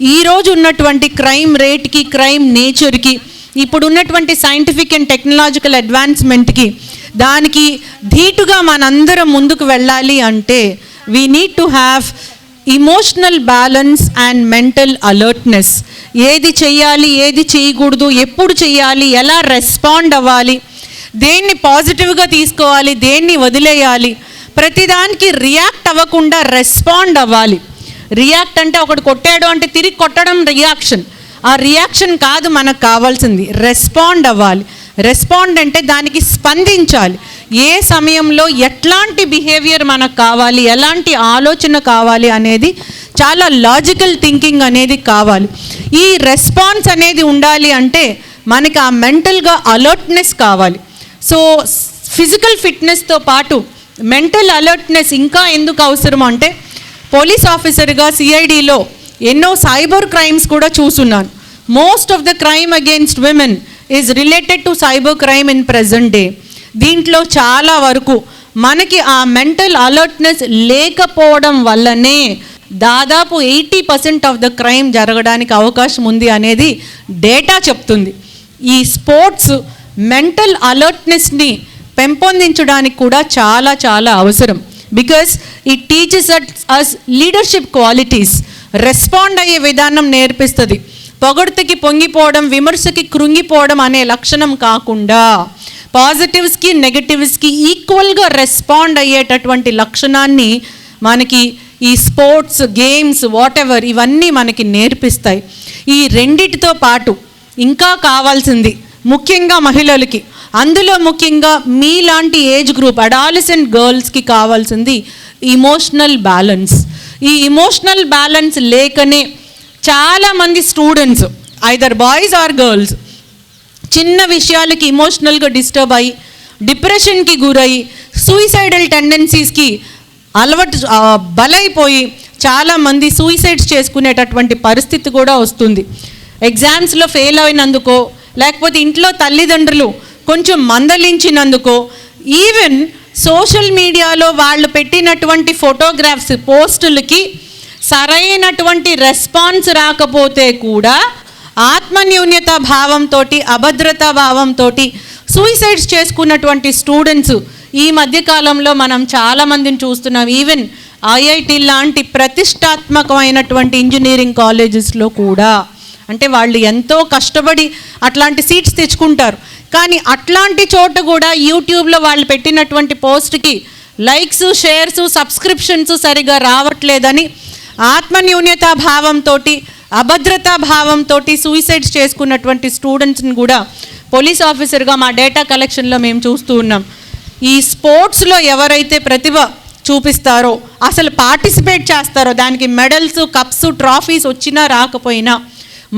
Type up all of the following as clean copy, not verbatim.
ఈరోజు ఉన్నటువంటి క్రైమ్ రేట్కి, క్రైమ్ నేచర్కి, ఇప్పుడు ఉన్నటువంటి సైంటిఫిక్ అండ్ టెక్నాలజికల్ అడ్వాన్స్మెంట్కి, దానికి ధీటుగా మనందరం ముందుకు వెళ్ళాలి అంటే we need to have emotional balance and mental alertness. ఏది చెయ్యాలి, ఏది చేయకూడదు, ఎప్పుడు చెయ్యాలి, ఎలా రెస్పాండ్ అవ్వాలి, దేన్ని పాజిటివ్గా తీసుకోవాలి, దేన్ని వదిలేయాలి, ప్రతిదానికి రియాక్ట్ అవ్వకుండా రెస్పాండ్ అవ్వాలి. రియాక్ట్ అంటే ఒకటి కొట్టాడు అంటే తిరిగి కొట్టడం రియాక్షన్. ఆ రియాక్షన్ కాదు మనకు కావాల్సింది, రెస్పాండ్ అవ్వాలి. రెస్పాండ్ అంటే దానికి స్పందించాలి. ఏ సమయంలో ఎట్లాంటి బిహేవియర్ మనకు కావాలి, ఎలాంటి ఆలోచన కావాలి అనేది చాలా లాజికల్ థింకింగ్ అనేది కావాలి. ఈ రెస్పాన్స్ అనేది ఉండాలి అంటే మనకి ఆ మెంటల్గా అలర్ట్నెస్ కావాలి. సో ఫిజికల్ ఫిట్నెస్తో పాటు మెంటల్ అలర్ట్నెస్ ఇంకా ఎందుకు అవసరం అంటే, పోలీస్ ఆఫీసర్గా సిఐడిలో ఎన్నో సైబర్ క్రైమ్స్ కూడా చూస్తున్నాను. Most of the crime against women is related to cyber crime in present day. దీంట్లో చాలా వరకు మనకి ఆ మెంటల్ అలర్ట్నెస్ లేకపోవడం వల్లనే దాదాపు 80% ఆఫ్ ద క్రైమ్ జరగడానికి అవకాశం ఉంది అనేది డేటా చెప్తుంది. ఈ స్పోర్ట్స్ మెంటల్ అలర్ట్నెస్ని పెంపొందించడానికి కూడా చాలా చాలా అవసరం. Because it teaches us leadership qualities. Respond అయ్యే విధానం నేర్పిస్తుంది. పొగడ్తకి పొంగిపోవడం, విమర్శకి కృంగిపోవడం అనే లక్షణం కాకుండా పాజిటివ్స్కి నెగటివ్స్కి ఈక్వల్గా రెస్పాండ్ అయ్యేటటువంటి లక్షణాన్ని మనకి ఈ స్పోర్ట్స్, గేమ్స్, వాట్ ఎవర్ ఇవన్నీ మనకి నేర్పిస్తాయి. ఈ రెండిటితో పాటు ఇంకా కావాల్సింది ముఖ్యంగా మహిళలకి, అందులో ముఖ్యంగా మీలాంటి ఏజ్ గ్రూప్ అడాలసెంట్ గర్ల్స్కి కావాల్సింది ఇమోషనల్ బ్యాలెన్స్. ఈ ఇమోషనల్ బ్యాలెన్స్ లేకనే చాలామంది students, either boys or girls, చిన్న విషయాలకి ఇమోషనల్గా డిస్టర్బ్ అయ్యి డిప్రెషన్కి గురయ్యి సూయిసైడల్ టెండెన్సీస్కి బలైపోయి చాలామంది సూయిసైడ్స్ చేసుకునేటటువంటి పరిస్థితి కూడా వస్తుంది. ఎగ్జామ్స్లో ఫెయిల్ అయినందుకో, లేకపోతే ఇంట్లో తల్లిదండ్రులు కొంచెం మందలించినందుకో, ఈవెన్ సోషల్ మీడియాలో వాళ్ళు పెట్టినటువంటి ఫోటోగ్రాఫ్స్, పోస్టులకి సరైనటువంటి రెస్పాన్స్ రాకపోతే కూడా ఆత్మన్యూన్యత భావంతో, అభద్రతా భావంతో సూయిసైడ్స్ చేసుకున్నటువంటి స్టూడెంట్స్ ఈ మధ్యకాలంలో మనం చాలామందిని చూస్తున్నాం. ఈవెన్ ఐఐటి లాంటి ప్రతిష్టాత్మకమైనటువంటి ఇంజనీరింగ్ కాలేజెస్లో కూడా. అంటే వాళ్ళు ఎంతో కష్టపడి అట్లాంటి సీట్స్ తెచ్చుకుంటారు. కానీ అట్లాంటి చోట కూడా యూట్యూబ్లో వాళ్ళు పెట్టినటువంటి పోస్ట్కి లైక్స్, షేర్స్, సబ్స్క్రిప్షన్స్ సరిగా రావట్లేదని ఆత్మన్యూన్యతా భావంతో, అభద్రతా భావంతో సూయిసైడ్స్ చేసుకున్నటువంటి స్టూడెంట్స్ని కూడా పోలీస్ ఆఫీసర్గా మా డేటా కలెక్షన్లో మేము చూస్తూ ఉన్నాం. ఈ స్పోర్ట్స్లో ఎవరైతే ప్రతిభ చూపిస్తారో, అసలు పార్టిసిపేట్ చేస్తారో, దానికి మెడల్స్, కప్స్, ట్రాఫీస్ వచ్చినా రాకపోయినా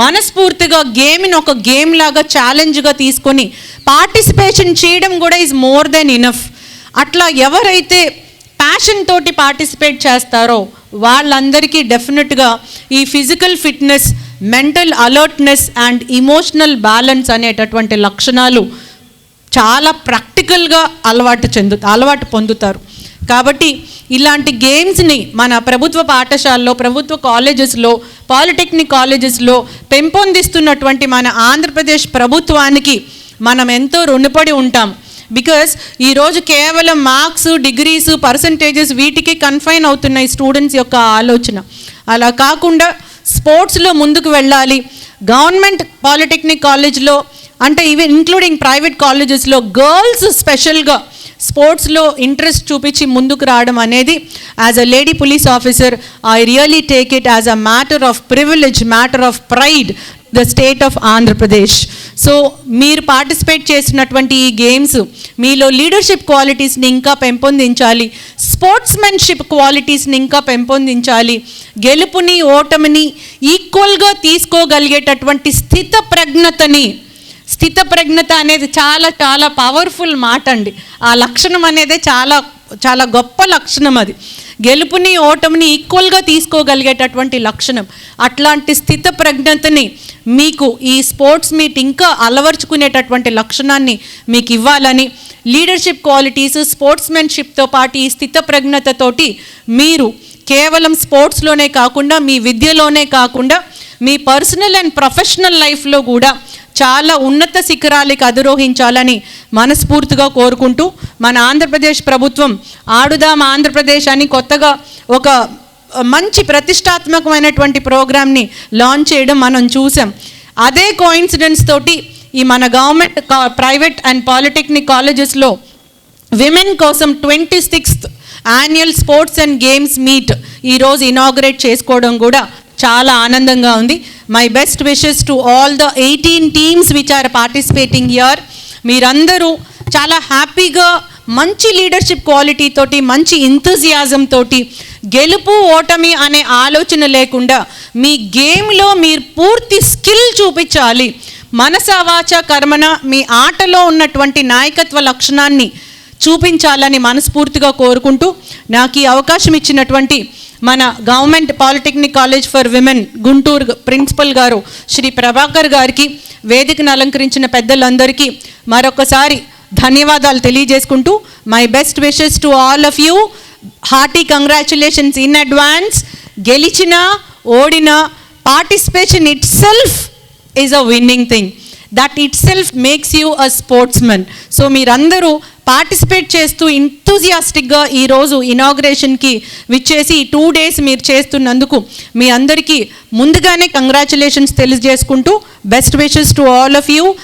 మనస్ఫూర్తిగా గేమ్ని ఒక గేమ్ లాగా ఛాలెంజ్గా తీసుకొని పార్టిసిపేషన్ చేయడం కూడా ఈజ్ మోర్ దెన్ ఇనఫ్. అట్లా ఎవరైతే ప్యాషన్ తోటి పార్టిసిపేట్ చేస్తారో వాళ్ళందరికీ డెఫినెట్గా ఈ physical fitness, mental alertness and emotional balance అనేటటువంటి లక్షణాలు చాలా ప్రాక్టికల్గా అలవాటు పొందుతారు. కాబట్టి ఇలాంటి గేమ్స్ని మన ప్రభుత్వ పాఠశాలలో, ప్రభుత్వ కాలేజెస్లో, పాలిటెక్నిక్ కాలేజెస్లో పెంపొందిస్తున్నటువంటి మన ఆంధ్రప్రదేశ్ ప్రభుత్వానికి మనం ఎంతో రుణపడి ఉంటాం. బికాస్ ఈరోజు కేవలం మార్క్స్, డిగ్రీస్, పర్సంటేజెస్ వీటికి కన్ఫైన్ అవుతున్నాయి స్టూడెంట్స్ యొక్క ఆలోచన. అలా కాకుండా స్పోర్ట్స్లో ముందుకు వెళ్ళాలి. గవర్నమెంట్ పాలిటెక్నిక్ కాలేజ్లో, అంటే ఈవెన్ ఇంక్లూడింగ్ ప్రైవేట్ కాలేజెస్లో గర్ల్స్ స్పెషల్గా స్పోర్ట్స్లో ఇంట్రెస్ట్ చూపించి ముందుకు రావడం అనేది as a lady police officer I really take it as a matter of privilege, matter of pride the state of Andhra Pradesh. So మీరు పార్టిసిపేట్ చేసినటువంటి ఈ గేమ్స్ మీలో లీడర్షిప్ క్వాలిటీస్ని ఇంకా పెంపొందించాలి, స్పోర్ట్స్మెన్షిప్ క్వాలిటీస్ని ఇంకా పెంపొందించాలి, గెలుపుని ఓటమిని ఈక్వల్గా తీసుకోగలిగేటటువంటి స్థితప్రజ్ఞత అనేది చాలా చాలా పవర్ఫుల్ మాట అండి. ఆ లక్షణం అనేది చాలా చాలా గొప్ప లక్షణం. అది గెలుపుని ఓటమిని ఈక్వల్గా తీసుకోగలిగేటటువంటి లక్షణం. అట్లాంటి స్థితప్రజ్ఞతని మీకు ఈ స్పోర్ట్స్ మీట్ ఇంకా అలవర్చుకునేటటువంటి లక్షణాన్ని మీకు ఇవ్వాలని, లీడర్షిప్ క్వాలిటీస్, స్పోర్ట్స్మెన్షిప్తో పాటు ఈ స్థితప్రజ్ఞతతోటి మీరు కేవలం స్పోర్ట్స్లోనే కాకుండా, మీ విద్యలోనే కాకుండా మీ పర్సనల్ అండ్ ప్రొఫెషనల్ లైఫ్లో కూడా చాలా ఉన్నత శిఖరాలకి అధిరోహించాలని మనస్ఫూర్తిగా కోరుకుంటూ, మన ఆంధ్రప్రదేశ్ ప్రభుత్వం ఆడుదాం ఆంధ్రప్రదేశ్ అని కొత్తగా ఒక మంచి ప్రతిష్టాత్మకమైనటువంటి ప్రోగ్రామ్ని లాంచ్ చేయడం మనం చూసాం. అదే కోయిన్సిడెన్స్ తోటి ఈ మన గవర్నమెంట్ ప్రైవేట్ అండ్ పాలిటెక్నిక్ కాలేజెస్లో విమెన్ కోసం 26th annual sports and games meet ఈరోజు ఇనాగ్రేట్ చేసుకోవడం కూడా చాలా ఆనందంగా ఉంది. My best wishes to all the 18 teams which are participating here. మీరందరూ చాలా హ్యాపీగా మంచి లీడర్షిప్ క్వాలిటీ తోటి, మంచి ఎంతూజియాజం తోటి, గెలుపు ఓటమి అనే ఆలోచన లేకుండా మీ గేమ్లో మీరు పూర్తి స్కిల్ చూపించాలి. మనస వాచ కర్మన మీ ఆటలో ఉన్నటువంటి నాయకత్వ లక్షణాన్ని చూపించాలని మనస్ఫూర్తిగా కోరుకుంటూ, నాకు ఈ అవకాశం ఇచ్చినటువంటి మన government polytechnic college for women Guntur principal గారు శ్రీ ప్రభాకర్ గారికి, వేదికను అలంకరించిన పెద్దలందరికీ మరొకసారి ధన్యవాదాలు తెలియజేసుకుంటూ, my best wishes to all of you. Hearty congratulations in advance. గెలిచిన ఓడిన participation it self is a winnowing thing. That it self makes you a sportsmen. So మీరందరూ పార్టిసిపేట్ చేస్తూ ఎంతూజియాస్టిక్గా ఈరోజు ఇనాగ్రేషన్కి విచ్చేసి ఈ 2 days మీరు చేస్తున్నందుకు మీ అందరికీ ముందుగానే కంగ్రాచులేషన్స్ తెలియజేసుకుంటూ, best wishes to all of you.